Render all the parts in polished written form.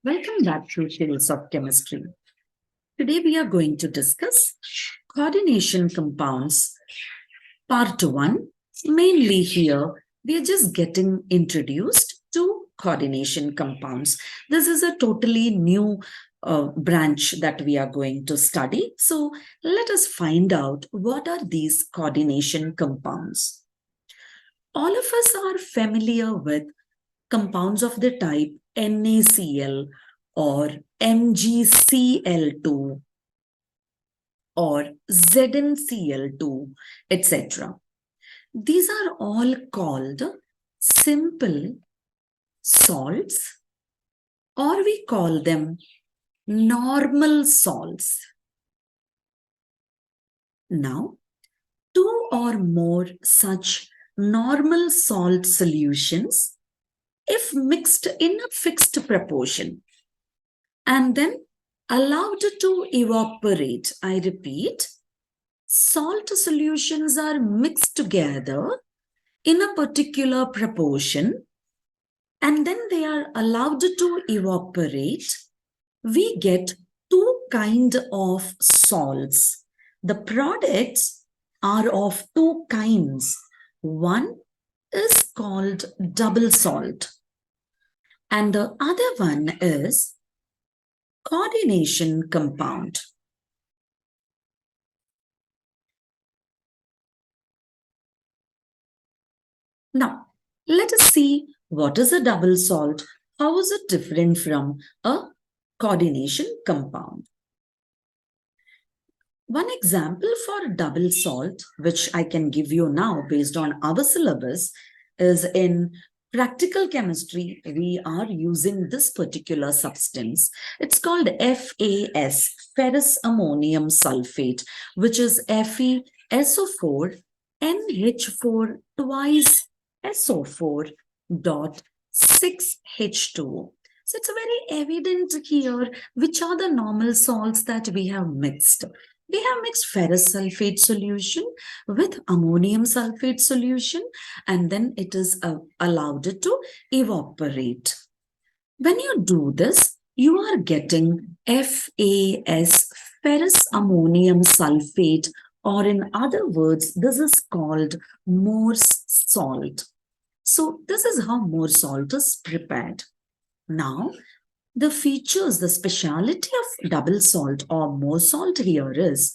Welcome back to Tales of Chemistry. Today we are going to discuss coordination compounds, part 1. Mainly here, we are just getting introduced to coordination compounds. This is a totally new branch that we are going to study. So let us find out what are these coordination compounds. All of us are familiar with compounds of the type NaCl or MgCl2 or ZnCl2, etc. These are all called simple salts, or we call them normal salts. Now, two or more such normal salt solutions, if mixed in a fixed proportion and then allowed to evaporate, I repeat, salt solutions are mixed together in a particular proportion and then they are allowed to evaporate, we get two kinds of salts. The products are of two kinds. One is called double salt and the other one is coordination compound. Now, let us see what is a double salt. How is it different from a coordination compound? One example for double salt, which I can give you now based on our syllabus, is in practical chemistry, we are using this particular substance. It's called FAS, ferrous ammonium sulfate, which is FeSO4 NH4 twice SO4 dot 6H2O. So it's very evident here which are the normal salts that we have mixed. We have mixed ferrous sulfate solution with ammonium sulfate solution and then it is allowed to evaporate. When you do this, you are getting FAS, ferrous ammonium sulfate, or in other words, this is called Morse salt. So this is how Morse salt is prepared. Now, the features, the speciality of double salt or Morse salt here is,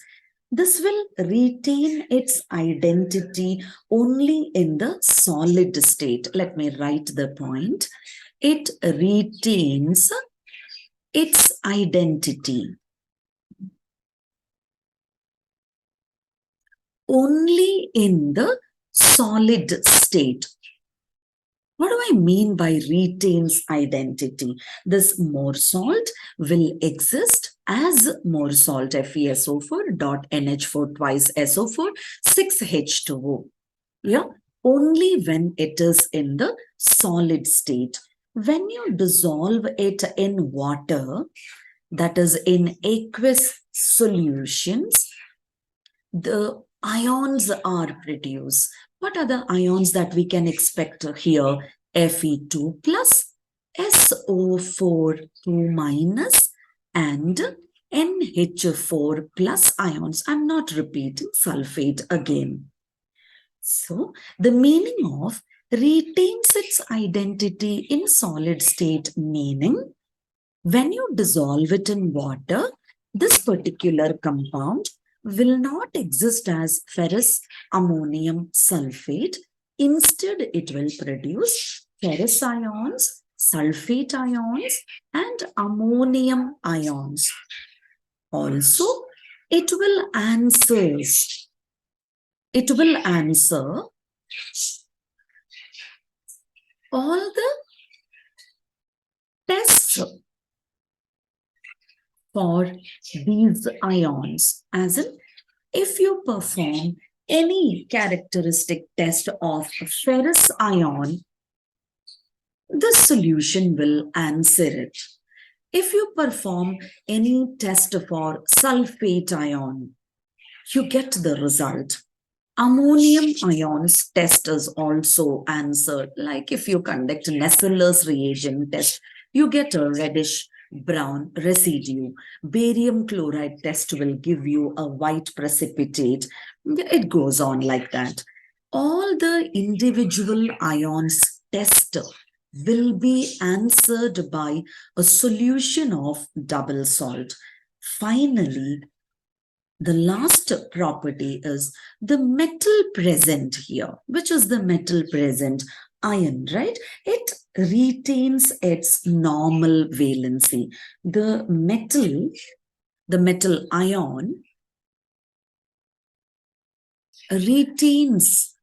this will retain its identity only in the solid state. Let me write the point. It retains its identity only in the solid state. What do I mean by retains identity? This Morse salt will exist as Morse salt FeSO4 dot NH4 twice SO4 6H2O. Yeah, only when it is in the solid state. When you dissolve it in water, that is in aqueous solutions, the ions are produced. What are the ions that we can expect here? Fe2 plus, SO4 2 minus, and NH4 plus ions. I'm not repeating sulfate again. So, the meaning of retains its identity in solid state, meaning when you dissolve it in water, this particular compound will not exist as ferrous ammonium sulfate. Instead, it will produce ferrous ions, sulfate ions, and ammonium ions. Also, it will answer all the tests for these ions, as in if you perform any characteristic test of ferrous ion, the solution will answer it. If you perform any test for sulfate ion, you get the result. Ammonium ions test is also answered. Like if you conduct Nessel's reagent test, you get a reddish brown residue. Barium chloride test will give you a white precipitate. It goes on like that. All the individual ions test will be answered by a solution of double salt. Finally, the last property is the metal present here. Which is the metal present? Iron, right? It retains its normal valency. The metal ion retains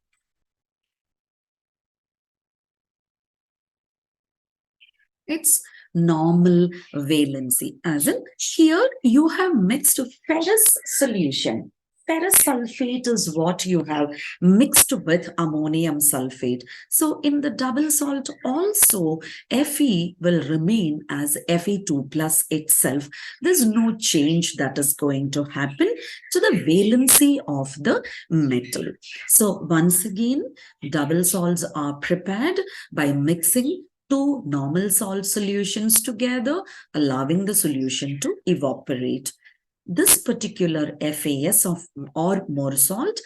its normal valency. As in, here you have mixed ferrous solution. Ferrous sulfate is what you have mixed with ammonium sulfate. So in the double salt also, Fe will remain as Fe2 plus itself. There's no change that is going to happen to the valency of the metal. So once again, double salts are prepared by mixing two normal salt solutions together, allowing the solution to evaporate. This particular FAS or more salt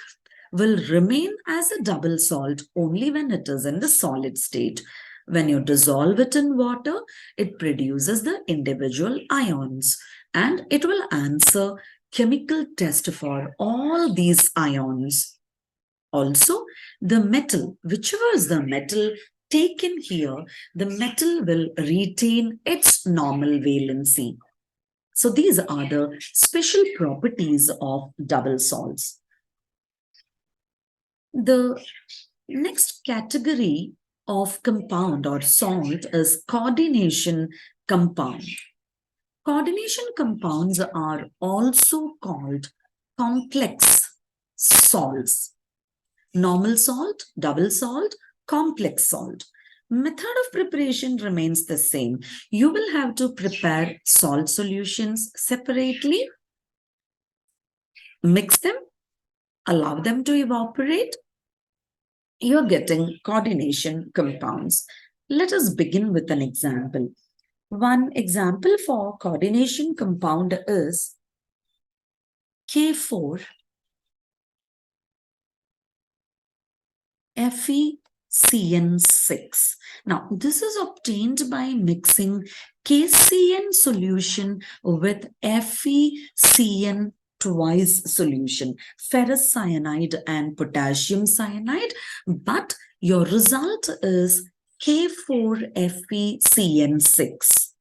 will remain as a double salt only when it is in the solid state. When you dissolve it in water, it produces the individual ions and it will answer chemical test for all these ions. Also, the metal, whichever is the metal taken here, the metal will retain its normal valency. So these are the special properties of double salts. The next category of compound or salt is coordination compound. Coordination compounds are also called complex salts. Normal salt, double salt, complex salt. Method of preparation remains the same. You will have to prepare salt solutions separately, mix them, allow them to evaporate. You're getting coordination compounds. Let us begin with an example. One example for coordination compound is K4 FeCN6. Now, this is obtained by mixing KCN solution with FeCN twice solution, ferrous cyanide and potassium cyanide, but your result is K4FeCN6.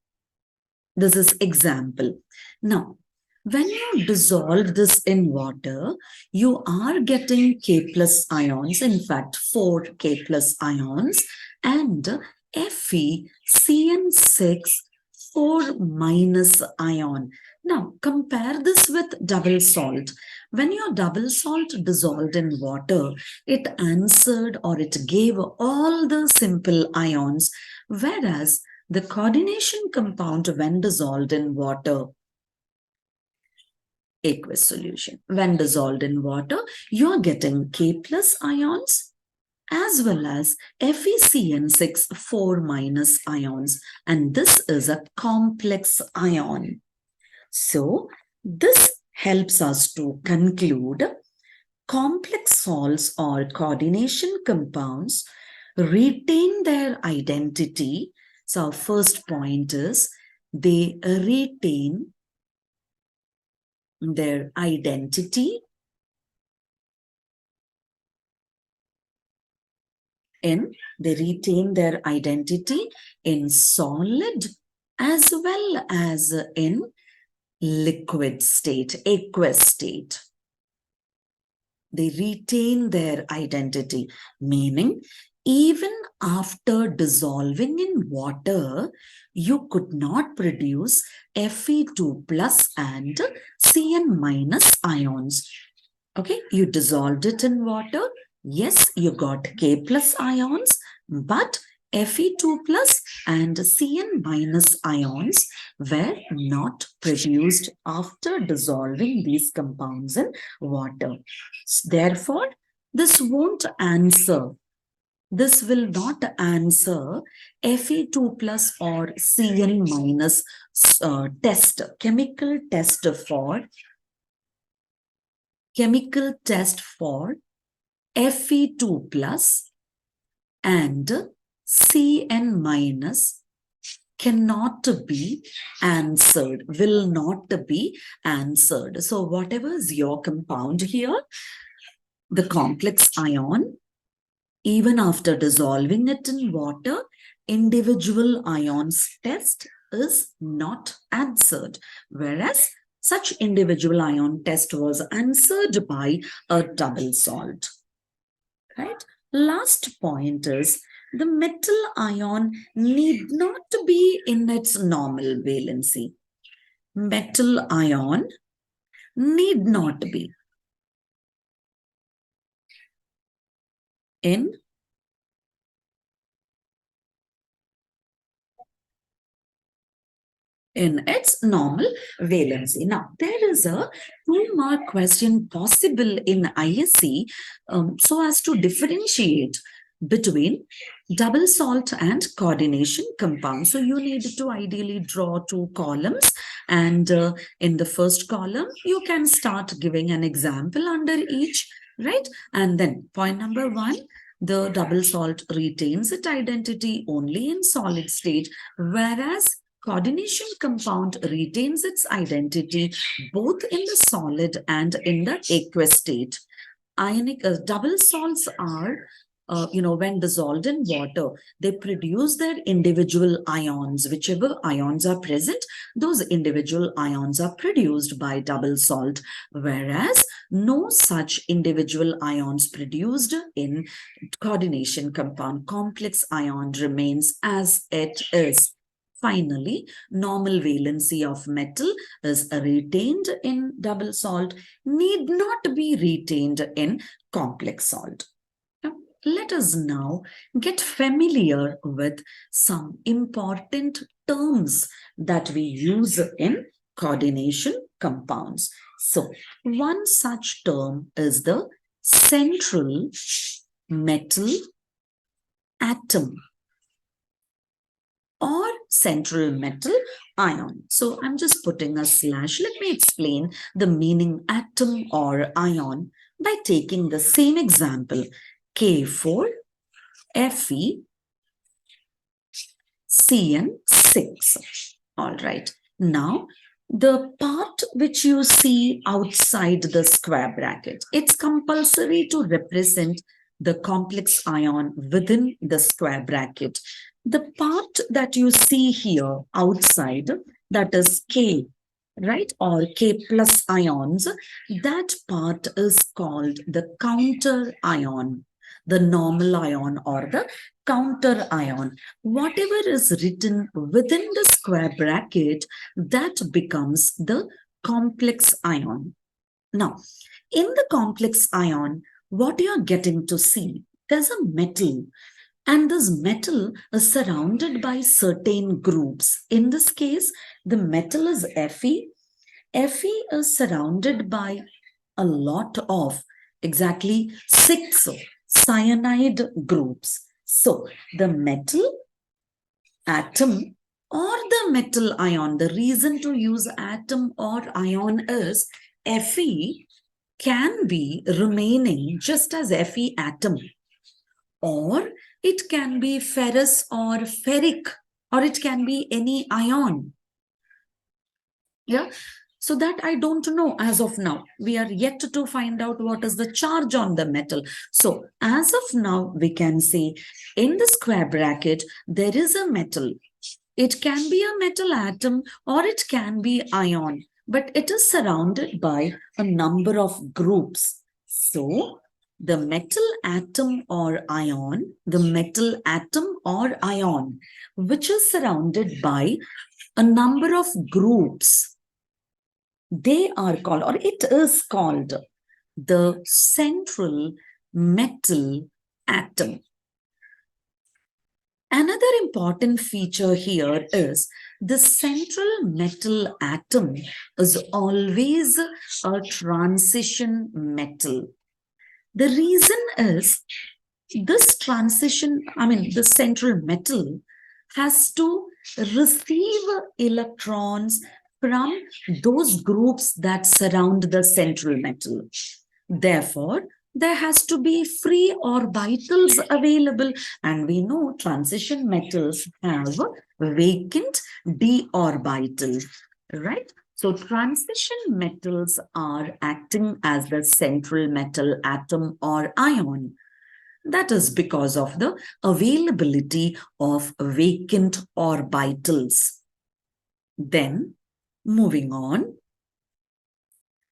This is example. Now, when you dissolve this in water, you are getting K plus ions, in fact, 4 K plus ions, and FeCN6 4 minus ion. Now, compare this with double salt. When your double salt dissolved in water, it answered or it gave all the simple ions, whereas the coordination compound, when dissolved in water, aqueous solution. When dissolved in water, you are getting K plus ions as well as FeCN6 4 minus ions. And this is a complex ion. So, this helps us to conclude complex salts or coordination compounds retain their identity. So, our first point is they retain their identity they retain their identity in solid as well as in liquid state, aqueous state. They retain their identity, meaning even after dissolving in water, you could not produce Fe2 plus and Cn minus ions. Okay, you dissolved it in water. Yes, you got K plus ions, but Fe2 plus and Cn minus ions were not produced after dissolving these compounds in water. Therefore, this won't answer this will not answer Fe2 plus or Cn minus test, chemical test for Fe2 plus and Cn minus cannot be answered, will not be answered. So whatever is your compound here, the complex ion, even after dissolving it in water, individual ions test is not answered, whereas such individual ion test was answered by a double salt. Right? Last point is the metal ion need not be in its normal valency. Metal ion need not be in its normal valency. Now, there is a 2-mark question possible in ISC so as to differentiate between double salt and coordination compound. So you need to ideally draw 2 columns, and in the first column, you can start giving an example under each, right? And then point number 1, the double salt retains its identity only in solid state, whereas coordination compound retains its identity both in the solid and in the aqueous state. Ionic double salts are, when dissolved in water, they produce their individual ions. Whichever ions are present, those individual ions are produced by double salt, whereas no such individual ions produced in coordination compound. Complex ion remains as it is. Finally, normal valency of metal is retained in double salt, need not be retained in complex salt. Now, let us now get familiar with some important terms that we use in coordination compounds. So, one such term is the central metal atom or central metal ion. So I'm just putting a slash. Let me explain the meaning atom or ion by taking the same example. K4 Fe Cn6. All right. Now, the part which you see outside the square bracket, it's compulsory to represent the complex ion within the square bracket. The part that you see here outside, that is K, right, or K plus ions, that part is called the counter ion, the normal ion or the counter ion. Whatever is written within the square bracket, that becomes the complex ion. Now, in the complex ion, what you are getting to see, there's a metal, and this metal is surrounded by certain groups. In this case, the metal is Fe. Fe is surrounded by a lot of exactly 6 cyanide groups. So, the metal atom or the metal ion, the reason to use atom or ion is Fe can be remaining just as Fe atom, or it can be ferrous or ferric, or it can be any ion. Yeah. So that I don't know as of now. We are yet to find out what is the charge on the metal. So as of now, we can say in the square bracket, there is a metal. It can be a metal atom or it can be ion, but it is surrounded by a number of groups. So the metal atom or ion, which is surrounded by a number of groups, they are called, or it is called, the central metal atom. Another important feature here is the central metal atom is always a transition metal. The reason is this transition, the central metal has to receive electrons from those groups that surround the central metal. Therefore, there has to be free orbitals available, and we know transition metals have vacant d orbital, right? So transition metals are acting as the central metal atom or ion. That is because of the availability of vacant orbitals. Then, moving on,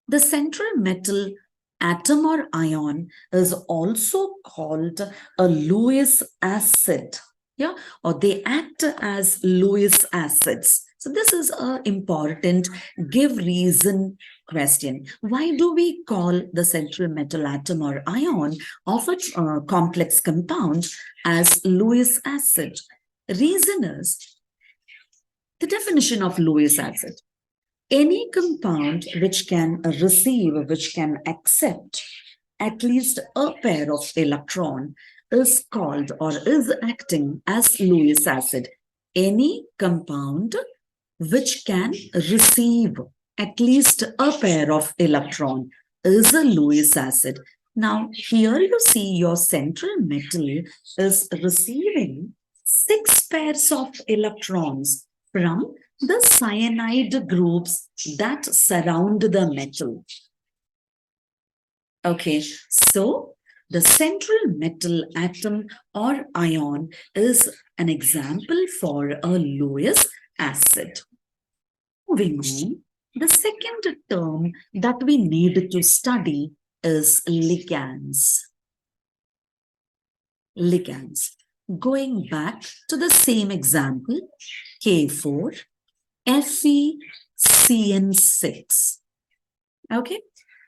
the central metal atom or ion is also called a Lewis acid. Yeah, or they act as Lewis acids. So this is an important give reason question. Why do we call the central metal atom or ion of a complex compound as Lewis acid? Reason is the definition of Lewis acid. Any compound which can receive, which can accept at least a pair of electron is called or is acting as Lewis acid. Any compound which can receive at least a pair of electron is a Lewis acid. Now, here you see your central metal is receiving 6 pairs of electrons from the cyanide groups that surround the metal. Okay, so the central metal atom or ion is an example for a Lewis acid. Moving on, the second term that we need to study is ligands. Ligands. Going back to the same example, K4, FeCN6. Okay,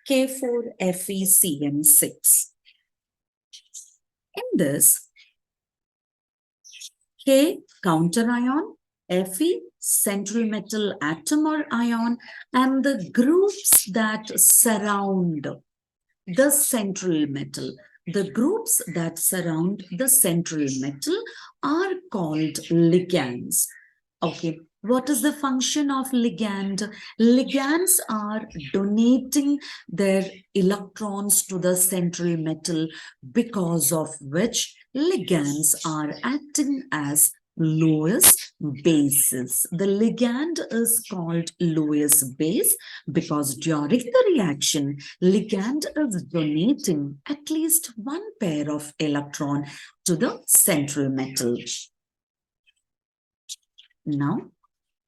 K4 FeCN6. In this, K counter ion, Fe central metal atom or ion, and the groups that surround the central metal. The groups that surround the central metal are called ligands. Okay, what is the function of ligand? Ligands are donating their electrons to the central metal, because of which ligands are acting as Lewis bases. The ligand is called Lewis base because during the reaction, ligand is donating at least one pair of electron to the central metal. Now,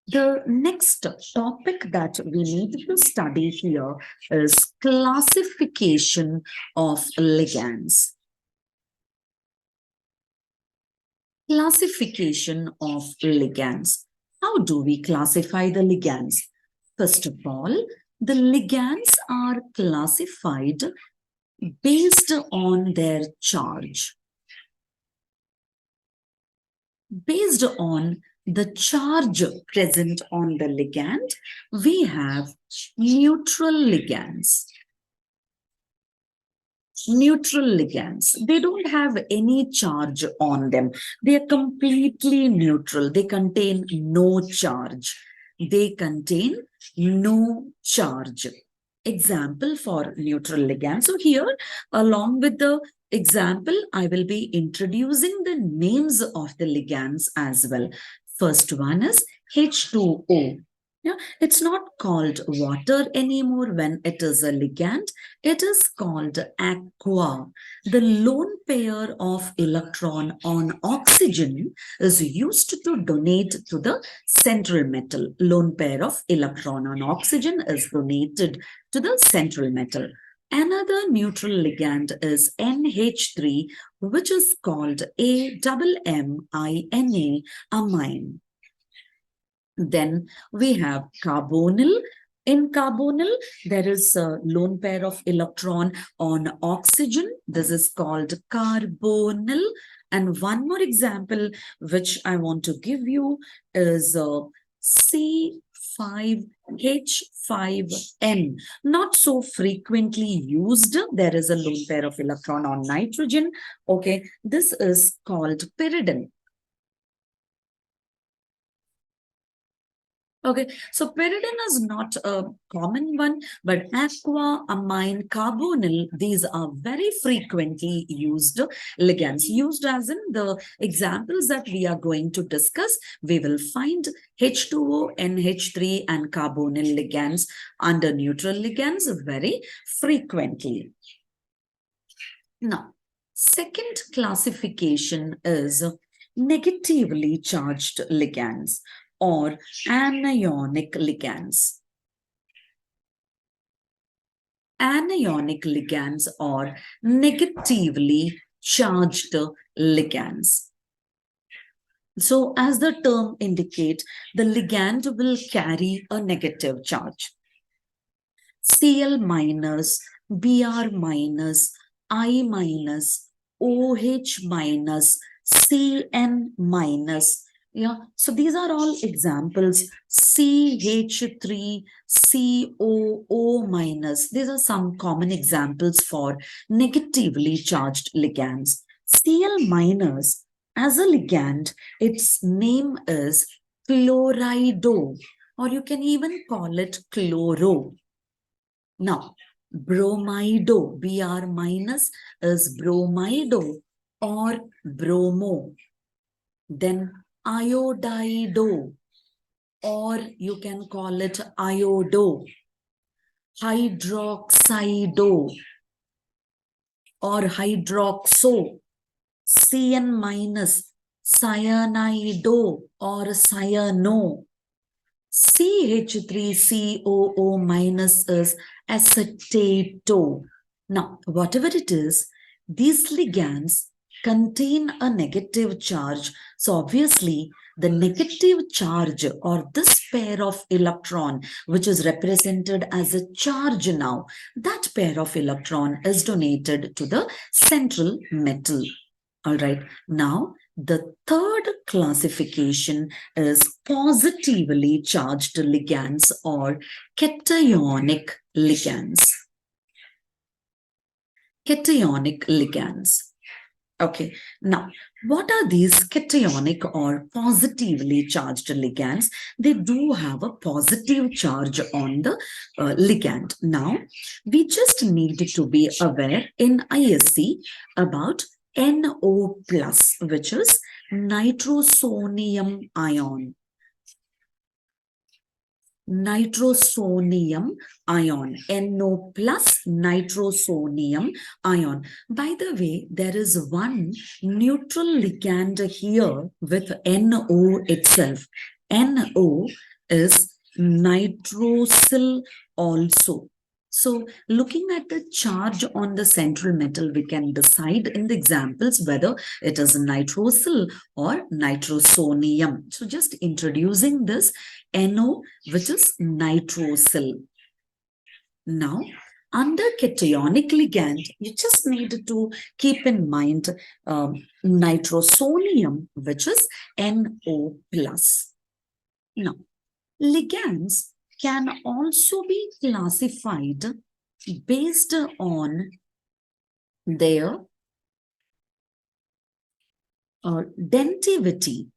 the next topic that we need to study here is classification of ligands. Classification of ligands. How do we classify the ligands? First of all, the ligands are classified based on their charge. Based on the charge present on the ligand, we have neutral ligands. Neutral ligands, they don't have any charge on them. They are completely neutral. They contain no charge. They contain no charge. Example for neutral ligands. So here, along with the example, I will be introducing the names of the ligands as well. First one is H2O. Yeah, it's not called water anymore when it is a ligand. It is called aqua. The lone pair of electron on oxygen is used to donate to the central metal. Lone pair of electron on oxygen is donated to the central metal. Another neutral ligand is NH3, which is called AMMINA, amine. Then we have carbonyl. In carbonyl, there is a lone pair of electron on oxygen. This is called carbonyl. And one more example which I want to give you is C5 5H5N. Not so frequently used. There is a lone pair of electron on nitrogen. Okay, this is called pyridine. Okay, so pyridine is not a common one, but aqua, amine, carbonyl, these are very frequently used ligands. Used as in the examples that we are going to discuss, we will find H2O, NH3 and carbonyl ligands under neutral ligands very frequently. Now, second classification is negatively charged ligands or anionic ligands. Anionic ligands or negatively charged ligands. So, as the term indicates, the ligand will carry a negative charge. Cl minus, Br minus, I minus, OH minus, Cn minus. Yeah, so these are all examples. CH3COO minus. These are some common examples for negatively charged ligands. Cl minus, as a ligand, its name is chlorido, or you can even call it chloro. Now, bromido, Br minus is bromido or bromo. Then iodido, or you can call it iodo. Hydroxido or hydroxo. Cn minus, cyanido or cyano. CH3COO minus is acetato. Now, whatever it is, these ligands contain a negative charge. So obviously, the negative charge or this pair of electron, which is represented as a charge now, that pair of electron is donated to the central metal. All right. Now, the third classification is positively charged ligands or cationic ligands. Cationic ligands. Okay, now what are these cationic or positively charged ligands? They do have a positive charge on the ligand. Now, we just need to be aware in ISC about NO plus, which is nitrosonium ion. Nitrosonium ion, NO plus nitrosonium ion. By the way, there is one neutral ligand here with NO itself. NO is nitrosyl also. So, looking at the charge on the central metal, we can decide in the examples whether it is nitrosyl or nitrosonium. So, just introducing this NO, which is nitrosyl. Now, under cationic ligand, you just need to keep in mind nitrosonium, which is NO plus. Now, ligands can also be classified based on their dentivity.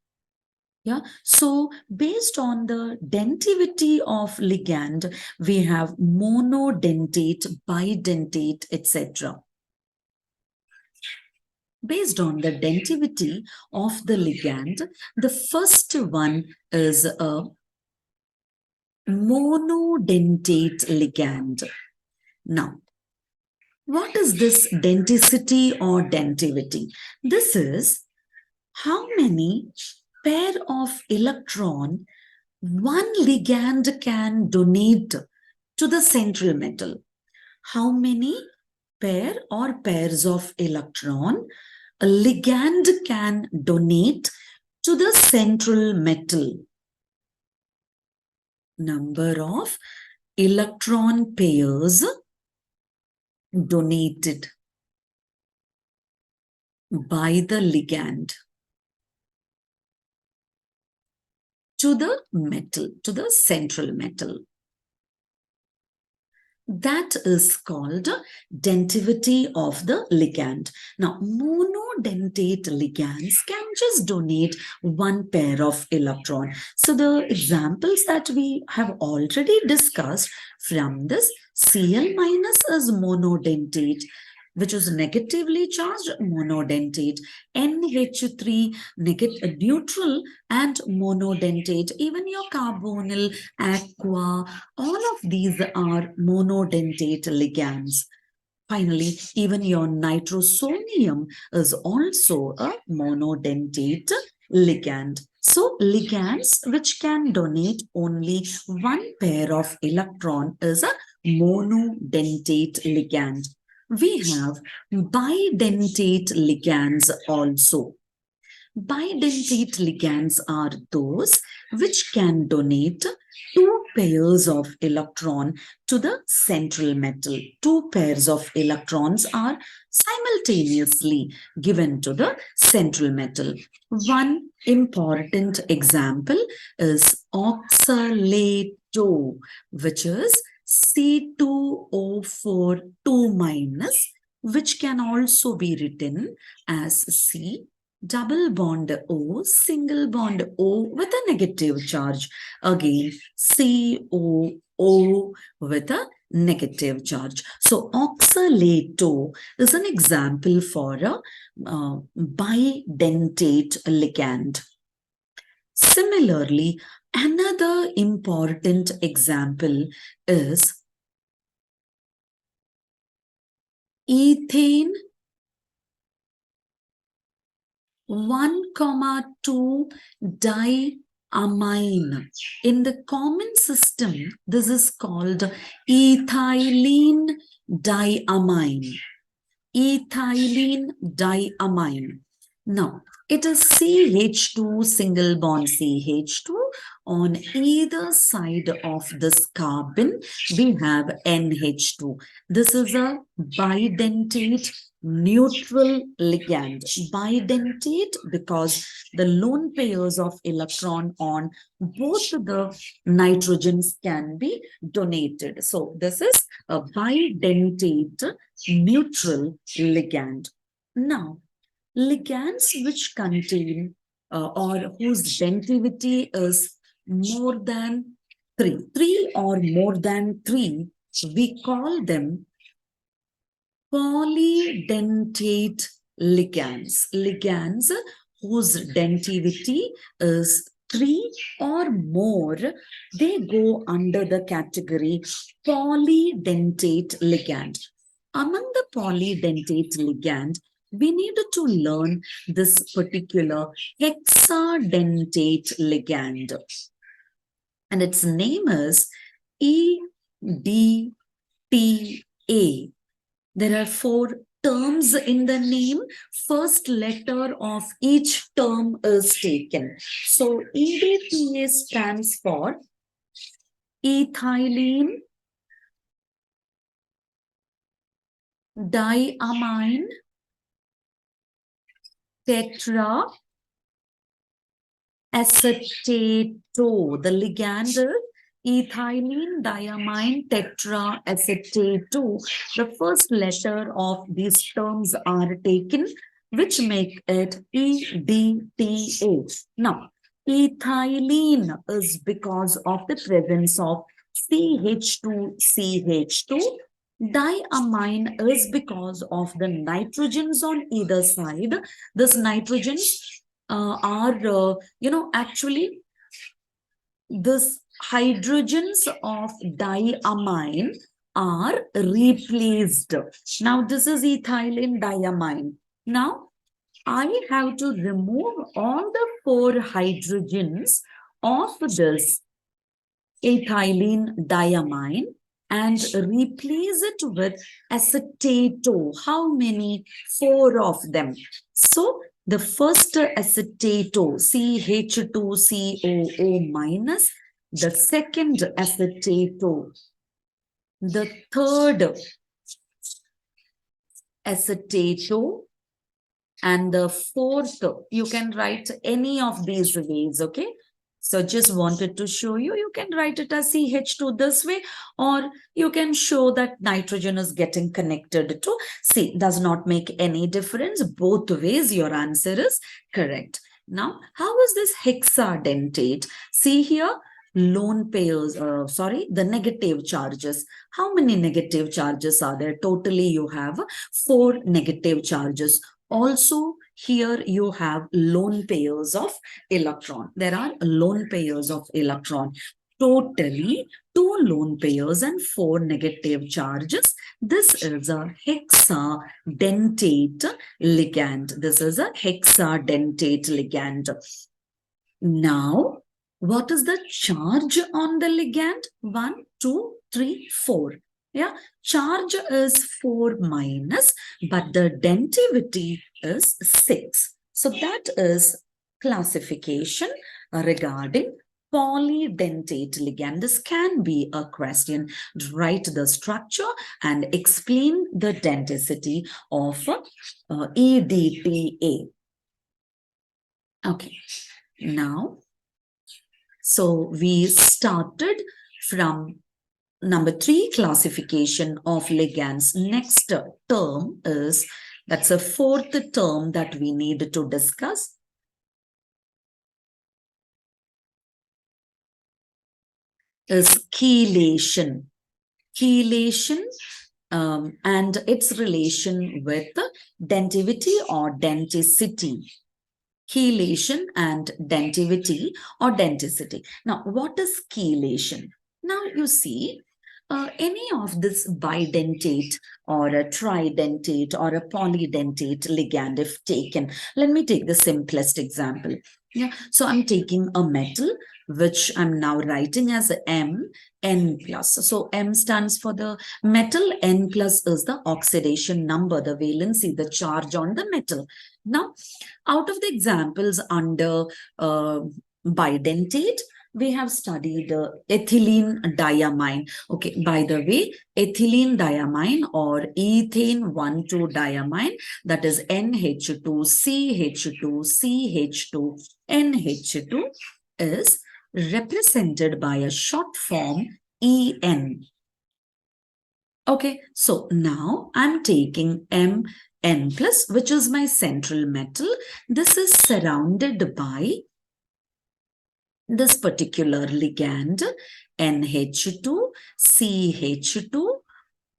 Yeah, so based on the dentivity of ligand, we have monodentate, bidentate, etc. Based on the dentivity of the ligand, the first one is a monodentate ligand. Now, what is this denticity or dentivity? This is how many pair of electron one ligand can donate to the central metal. How many pair or pairs of electron a ligand can donate to the central metal? Number of electron pairs donated by the ligand to the metal, to the central metal. That is called dentivity of the ligand. Now, monodentate ligands can just donate one pair of electron. So the examples that we have already discussed from this, Cl minus is monodentate, which is negatively charged monodentate. NH3 neutral and monodentate. Even your carbonyl, aqua, all of these are monodentate ligands. Finally, even your nitrosonium is also a monodentate ligand. So, ligands which can donate only one pair of electron is a monodentate ligand. We have bidentate ligands also. Bidentate ligands are those which can donate two pairs of electron to the central metal. Two pairs of electrons are simultaneously given to the central metal. One important example is oxalato, which is C2O4 2 minus, which can also be written as C double bond O, single bond O with a negative charge. Again, COO with a negative charge. So, oxalato is an example for a bidentate ligand. Similarly, another important example is ethane 1,2 diamine. In the common system, this is called ethylene diamine. Ethylene diamine. Now, it is CH2 single bond CH2. On either side of this carbon, we have NH2. This is a bidentate neutral ligand. Bidentate because the lone pairs of electron on both the nitrogens can be donated. So this is a bidentate neutral ligand. Now, ligands which contain or whose dentivity is more than 3 or more than 3, we call them polydentate ligands. Ligands whose dentivity is 3 or more, they go under the category polydentate ligand. Among the polydentate ligand, we need to learn this particular hexadentate ligand. And its name is EDTA. There are 4 terms in the name. First letter of each term is taken. So EDTA stands for ethylene diamine tetra acetato. The ligand is ethylene diamine tetra acetato. The first letter of these terms are taken, which make it EDTA. Now, ethylene is because of the presence of CH2CH2. Diamine is because of the nitrogens on either side. This nitrogens are, actually this hydrogens of diamine are replaced. Now, this is ethylene diamine. Now, I have to remove all the 4 hydrogens of this ethylene diamine and replace it with acetato. How many? 4 of them. So, the first acetato, CH2COO minus, the second acetato, the third acetato, and the fourth, you can write any of these ways, okay? So just wanted to show you, you can write it as CH2 this way, or you can show that nitrogen is getting connected to C. Does not make any difference. Both ways your answer is correct. Now, how is this hexadentate? See here, lone pairs, the negative charges. How many negative charges are there? Totally, you have 4 negative charges. Also, here you have lone pairs of electron. There are lone pairs of electron. Totally 2 lone pairs and 4 negative charges. This is a hexadentate ligand. This is a hexadentate ligand. Now, what is the charge on the ligand? 1, 2, 3, 4. Yeah, charge is 4 minus, but the dentivity is 6. So that is classification regarding polydentate ligand. This can be a question. Write the structure and explain the denticity of EDTA. Okay, now, so we started from number 3, classification of ligands. Next term is, that's a 4th term that we need to discuss. Is chelation. Chelation and its relation with dentivity or denticity. Chelation and dentivity or denticity. Now, what is chelation? Now, you see, any of this bidentate or a tridentate or a polydentate ligand, if taken, let me take the simplest example. Yeah, so I'm taking a metal, which I'm now writing as Mn plus. So M stands for the metal, N plus is the oxidation number, the valency, the charge on the metal. Now, out of the examples under bidentate, we have studied ethylene diamine. Okay, by the way, ethylene diamine or ethane 1,2-diamine, that is NH2CH2CH2 NH2, is represented by a short form En. Okay, so now I'm taking Mn plus, which is my central metal. This is surrounded by this particular ligand, NH2, CH2,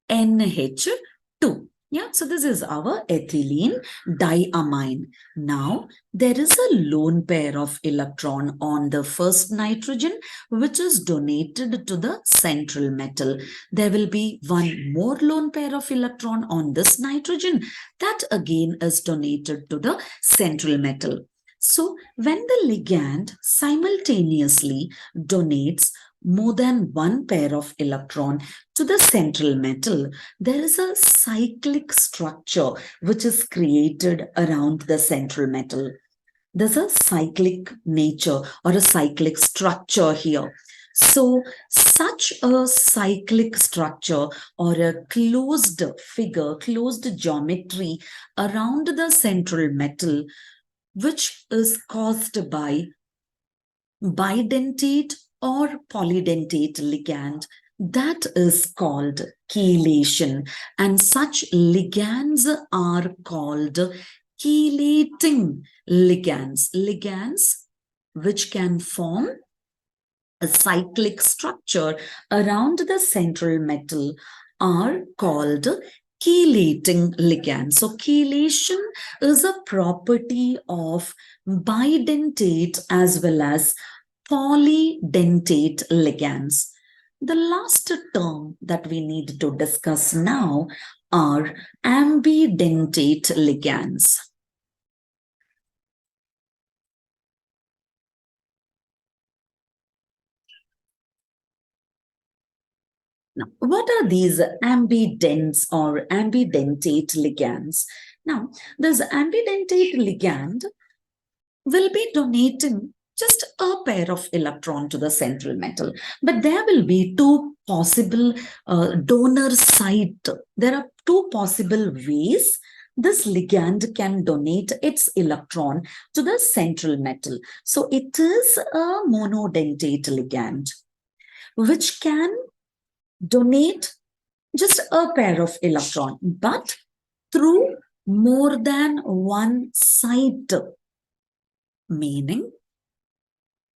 NH2. Yeah, so this is our ethylene diamine. Now, there is a lone pair of electron on the first nitrogen, which is donated to the central metal. There will be one more lone pair of electron on this nitrogen. That again is donated to the central metal. So, when the ligand simultaneously donates more than one pair of electron to the central metal, there is a cyclic structure which is created around the central metal. There's a cyclic nature or a cyclic structure here. So, such a cyclic structure or a closed figure, closed geometry around the central metal, which is caused by bidentate or polydentate ligand, that is called chelation. And such ligands are called chelating ligands. Ligands which can form a cyclic structure around the central metal are called chelating ligands. So chelation is a property of bidentate as well as polydentate ligands. The last term that we need to discuss now are ambidentate ligands. Now, what are these ambidents or ambidentate ligands? Now, this ambidentate ligand will be donating just a pair of electron to the central metal, but there will be two possible donor site. There are two possible ways this ligand can donate its electron to the central metal. So it is a monodentate ligand, which can donate just a pair of electron, but through more than one site. Meaning,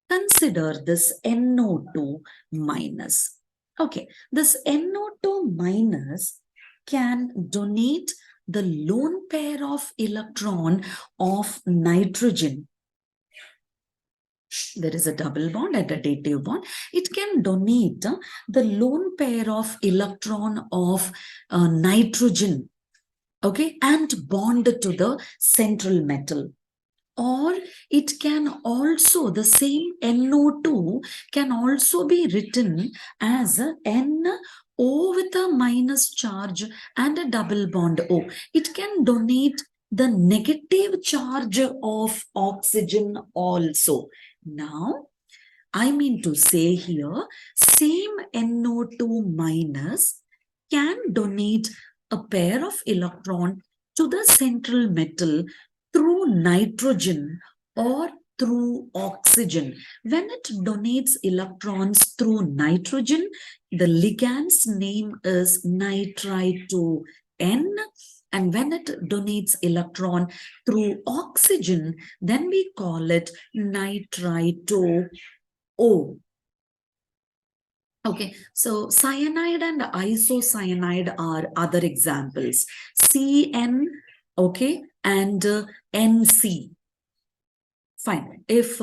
consider this NO2 minus. Okay, this NO2 minus can donate the lone pair of electron of nitrogen. There is a double bond and a dative bond. It can donate the lone pair of electron of nitrogen, okay, and bond to the central metal. Or it can also, the same NO2 can also be written as NO with a minus charge and a double bond O. It can donate the negative charge of oxygen also. Now, I mean to say here, same NO2 minus can donate a pair of electron to the central metal through nitrogen or through oxygen. When it donates electrons through nitrogen, the ligand's name is nitrite 2N. And when it donates electron through oxygen, then we call it nitrite 2O. Okay, so cyanide and isocyanide are other examples. CN, okay, and NC. Fine. If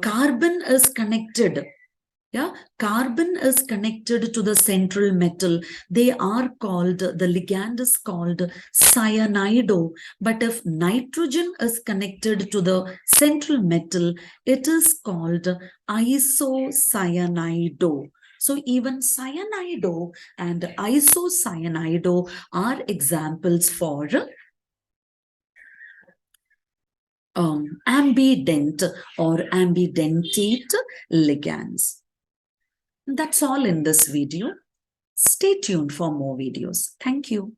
carbon is connected, carbon is connected to the central metal, they are called, the ligand is called cyanido. But if nitrogen is connected to the central metal, it is called isocyanide. So even cyanido and isocyanide are examples for ambident or ambidentate ligands. That's all in this video. Stay tuned for more videos. Thank you.